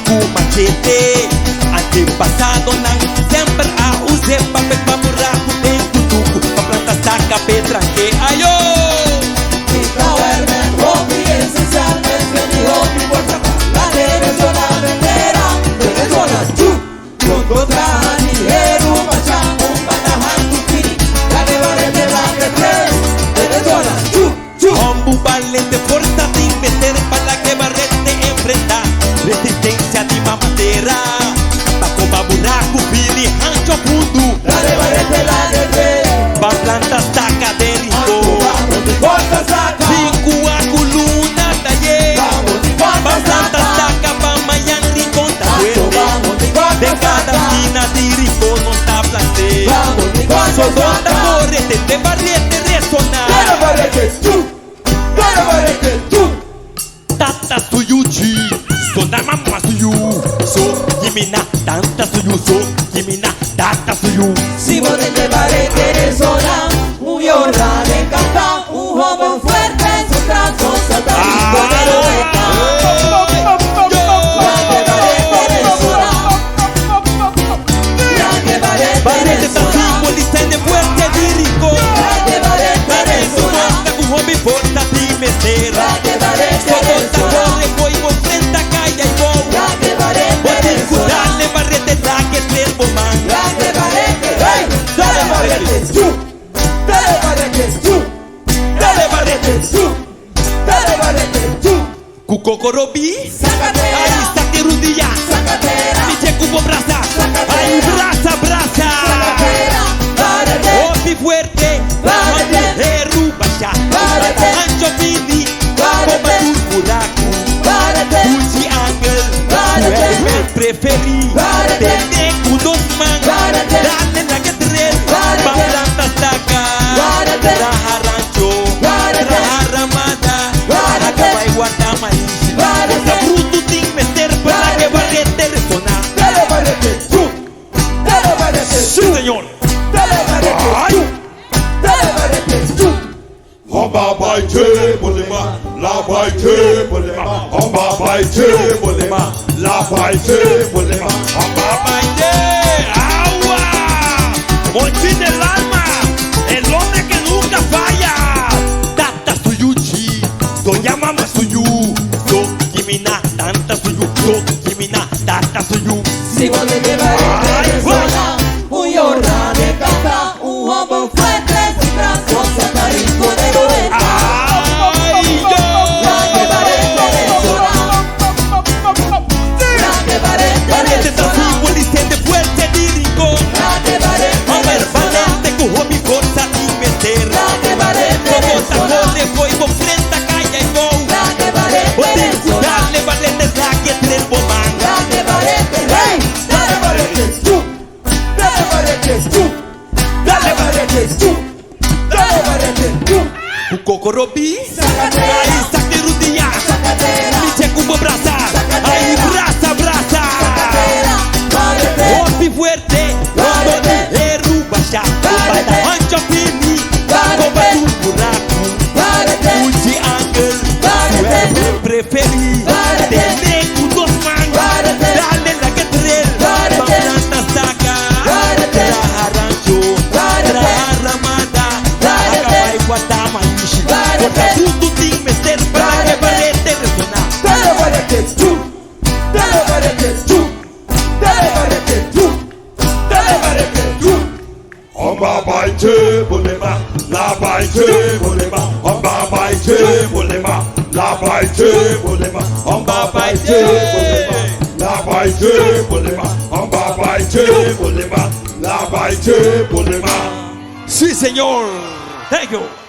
com machete. Antepasado não sempre a usar papel pra buraco dentro do tuco, pra planta saca pedra que aiô. Então é hobby essencial, es mi hobby por trabajar la Venezuela entera. Venezuela, yo contra dinero, pacha, un patajan, tu fini, la que vale de la que tres. Venezuela, Hombo valente, força de meter para que barrete enfrentar. Resistência de mamadeira, pra combar buraco, vire rancho fundo. la de barrete, la de tres. Pra planta saca dele, Vamos de corta saca. cinco a coluna taller. Vamos de corta Pra planta saca. saca, pra amanhã rincon tá fuerte. Vamos de De corta cada saca. esquina de rincón não tá plantê. Vamos de corta Sodota saca. correte, de barrete ressonar. La de barrete, la de barrete, Tata suyuchi, sona mama suyu. So yimina, tanta suyu, so yimina, tata suyu. Si vos te barrete de zona, un yorra de canta, un joven fuerte, su trazo, satánico de loeta. Barrete tá simbolizando de fuerte de rico. Barrete sona com hobby força de mesera. Sodota corre, foi com frente a caia e gol. Pode escutar, le barrete traque tres bomán. Cucocorobi, aí saque rudia. Miche cubo braça, aí braça, braça. Opi fuerte, Heru Basha, Ancho Pini, Coba Turcuraco, Tuji Angel, Tuer preferi, Teneco dos man, Dale na Catrel, Paplanta Saca, Traha Rancho, Traha Ramada, Acabay Guardamais, Essa bruto tem meter para que barrete ressonar. Sim, senhor. Hamba baite bolema, la baite bolema, hamba baite bolema, la baite bolema, hamba Baite, agua, Monchín del alma, el hombre que nunca falla. Tata suyuchi, doña mama suyu, so kimina, tanta suyu, so kimina, tata suyu. Si vos te barrete de zona, un yorra de canta, un joven fuerte, su trazo, satánico de loeta. Ay, yo. Barrete tá simbolizando de fuerte de rincón. Hombre valente com hobby força de meter. Sodota corre, foi com frente a caia e gol. Pode escutar, le barrete traque tres bomán. O cocorobi, aí saque rudia. Miche cubo braça, aí braça, braça. Opi fuerte, Rondo de Heru Basha, Bata Ancho Pini, Coba Turcuraco, Tuji Angel, Tuer preferi, Teneco dos man, Dale na Catrel, Paplanta Saca, Traha Rancho, Traha Ramada, Acabay Guardamais, Contra tudo tem meter para que barrete ressonar. hamba baite bolema, la baite bolema, hamba baite bolema, la baite bolema, hamba baite bolema, la baite bolema, hamba baite bolema, la baite bolema. Sí, señor. Thank you.